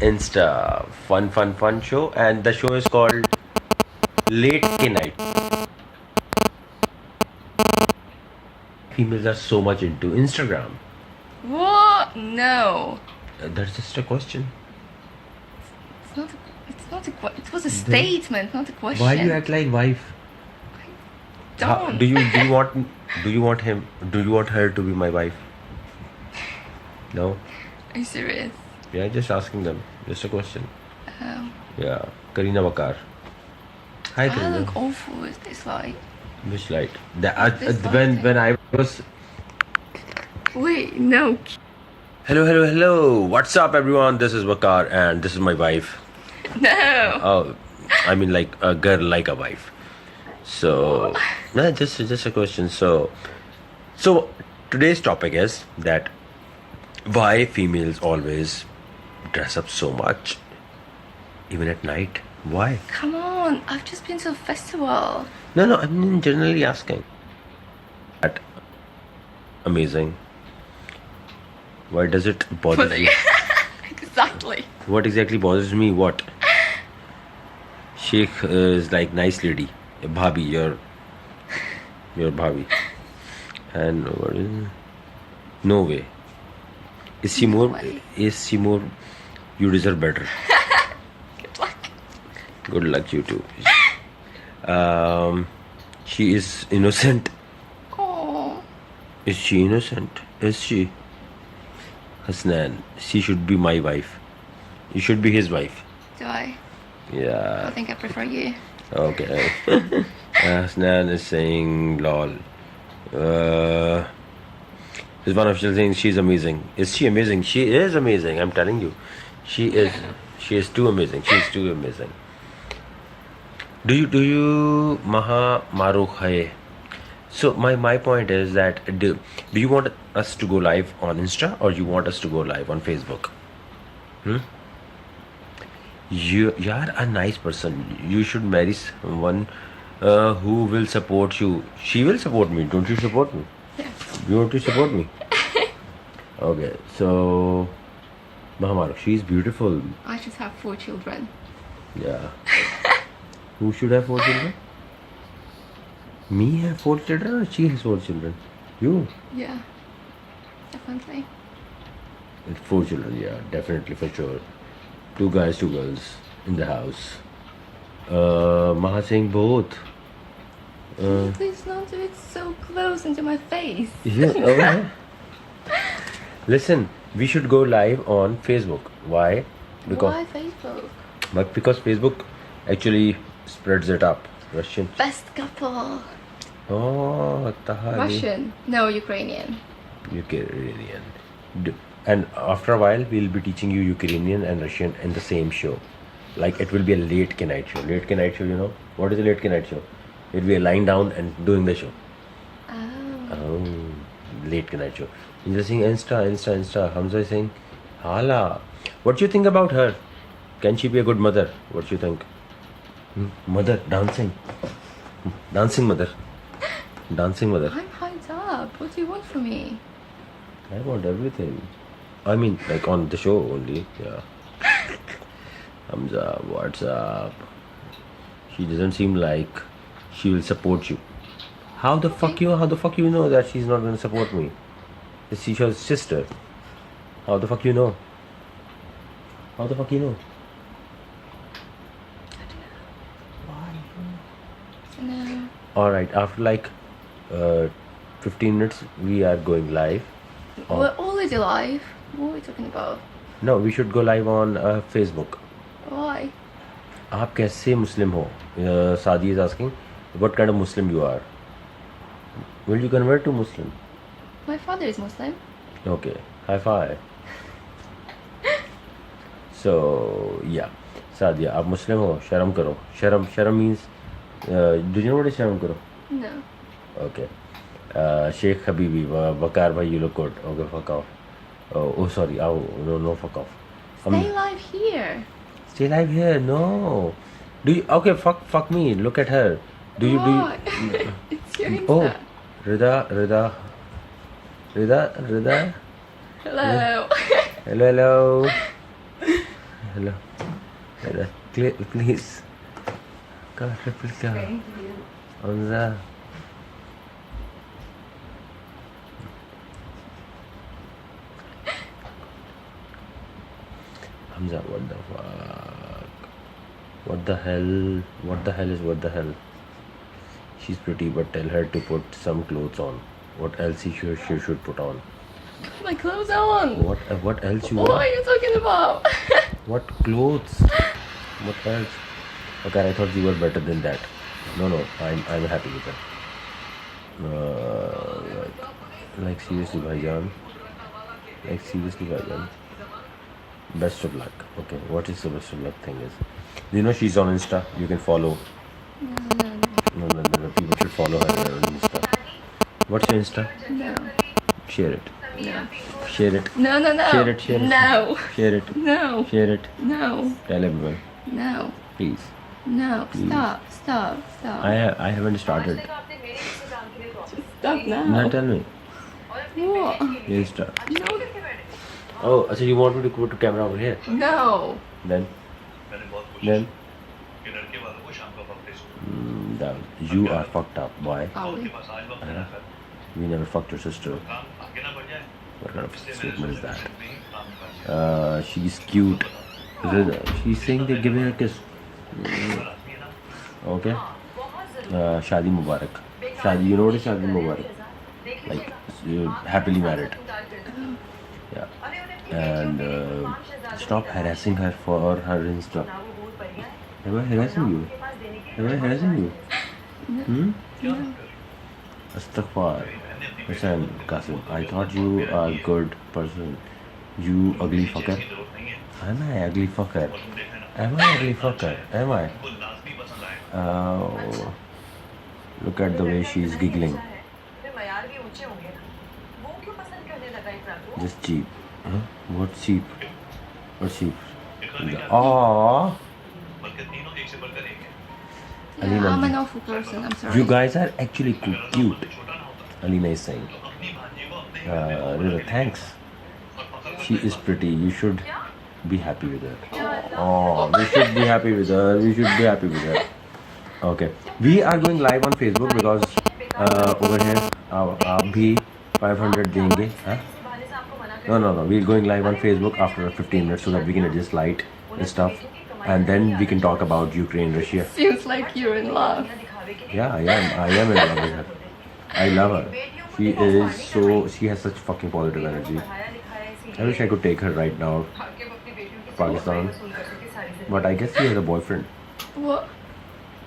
Insta. Fun show. And the show is called Late K Night. Females are so much into Instagram. What? No. That's just a question. It was a statement, not a question. Why do you act like wife? Don't. Do you want her to be my wife? No? Are you serious? Yeah, just asking them. Just a question. Oh. Yeah. Karina Waqar. Hi, I Karina. look awful with this light. Which light? This When I was... Wait, no. Hello. What's up, everyone? This is Waqar and this is my wife. No. Oh, I mean like a girl like a wife. So, no, just a question. So today's topic is that why females always dress up so much, even at night. Why? Come on, I've just been to a festival. No, I'm generally asking. That amazing. Why does it bother you? Exactly. What exactly bothers me? What? Sheikh is like nice lady. Bhabhi, your bhabhi. And what is... No way. Is she more? You deserve better. Good luck. Good luck, you too. She is innocent. Oh. Is she innocent? Is she? Hasnan, she should be my wife. You should be his wife. Do I? Yeah. I think I prefer you. Okay. Hasnan is saying lol. Is one official saying she's amazing. Is she amazing? She is amazing, I'm telling you. She is too amazing. She's too amazing. Do you Maha Marukh hai? So my point is that do you want us to go live on Insta or you want us to go live on Facebook? You are a nice person. You should marry someone who will support you. She will support me. Don't you support me? Yeah. You want to support me? Okay, so Mahamar, she's beautiful. I should have 4 children. Yeah. Who should have 4 children? Me have 4 children or she has 4 children? You? Yeah. Definitely. 4 children, yeah, definitely for sure. 2 guys, 2 girls in the house. Maha saying both. Please don't do it so close into my face. Yeah, okay. Listen, we should go live on Facebook. Why? Why Facebook? But because Facebook actually spreads it up. Russian. Best couple. Oh, Tahali. Russian. No, Ukrainian. Ukrainian. And after a while, we'll be teaching you Ukrainian and Russian in the same show. Like it will be a late night show. Late night show, you know? What is a late night show? It'll be lying down and doing the show. Oh, late night show. You're saying Insta. Hamza is saying, Hala. What do you think about her? Can she be a good mother? What do you think? Mother, dancing. Dancing mother. Dancing mother. I'm hyped up. What do you want from me? I want everything. I mean, like on the show only. Yeah. Hamza, what's up? She doesn't seem like she will support you. How the fuck you know that she's not going to support me? Is she your sister? How the fuck you know? How the fuck you know? No. Alright, after like 15 minutes we are going live. We're already live. What are we talking about? No, we should go live on Facebook. Why? आप कैसे Muslim हो? Sadi is asking, what kind of Muslim you are? Will you convert to Muslim? My father is Muslim. Okay, high five. So yeah, Sadia, आप Muslim हो? शर्म करो. शर्म means, do you know what is शर्म करो? No. Okay. Sheikh Habibi, Waqar bhai, you look good. Okay, fuck off. Oh, sorry. No, fuck off. Stay live here. Stay live here. No. Do you? Okay, fuck me. Look at her. Do you? It's your Insta. Oh, Rida. Hello. Hello. hello. Hello. Please. Come, replica. Hamza. Hamza, what the fuck? What the hell? What the hell is what the hell? She's pretty, but tell her to put some clothes on. What else she should put on? Put my clothes on. What else you What want? are you talking about? What clothes? What else? Okay, I thought you were better than that. No, I'm happy with that. Like seriously, bhaijan. Like seriously, bhaijan. Best of luck. Okay, what is the best of luck thing is? You know she's on Insta. You can follow. No. People should follow her on Insta. What's your Insta? No. Share it. No. Share it. No. Share it. Share it. No. Share it. No. Share it. No. Tell everyone, No. please. No. Please. Stop. I haven't started. Stop now. Now tell me. What? Your Insta. No. Oh, so you want me to put the camera over here? No. Then down. You are fucked up. Why? Are we? We never fucked your sister. What kind of statement is that? She's cute. She's saying they're giving her a kiss. Okay. Shadi Mubarak. Shadi, you know what is Shadi Mubarak? Like, you're happily married. Yeah. And stop harassing her for her Insta. Am I harassing you? No. Astaghfar. Listen, Qasim, I thought you are a good person. You ugly fucker. Am I ugly fucker? Am I? Oh. Look at the way she's giggling. Just cheap. Huh? What's cheap? Aww. Yeah, I'm an awful person. I'm sorry. You guys are actually cute. Alina is saying. Rita, thanks. She is pretty. You should be happy with her. Oh, we should be happy with her. Okay. We are going live on Facebook because over here आप भी 500 देंगे. Huh? No. We're going live on Facebook after 15 minutes so that we can adjust light and stuff. And then we can talk about Ukraine, Russia. Seems like you're in love. Yeah, I am in love with her. I love her. She has such fucking positive energy. I wish I could take her right now to Pakistan. But I guess you have a boyfriend. What?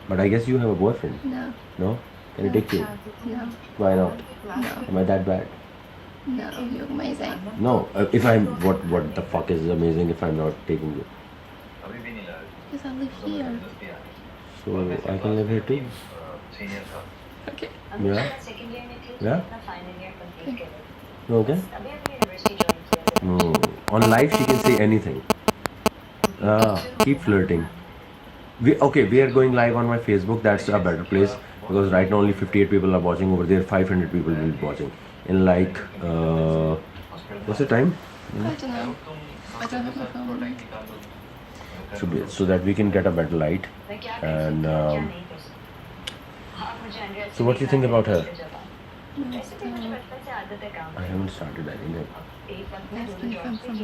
But I guess you have a boyfriend. No. No? Can I take you? No. Why not? No. Am I that bad? No. You're amazing. No. If I'm what the fuck is amazing if I'm not taking you? Because I live here. So I can live here too. Okay. Yeah? Okay? On live she can say anything. Keep flirting. We are going live on my Facebook. That's a better place because right now only 58 people are watching. Over there 500 people will be watching. In like what's the time? I don't know. I don't have my phone with me. So that we can get a better light. And so what do you think about her? I haven't started anything. Asking if I'm from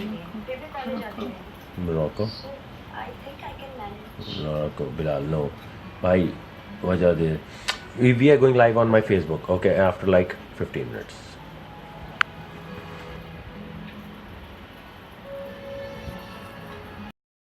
Morocco. Morocco, Bilal, no. Bhai, wajah de. We are going live on my Facebook, okay, after like 15 minutes.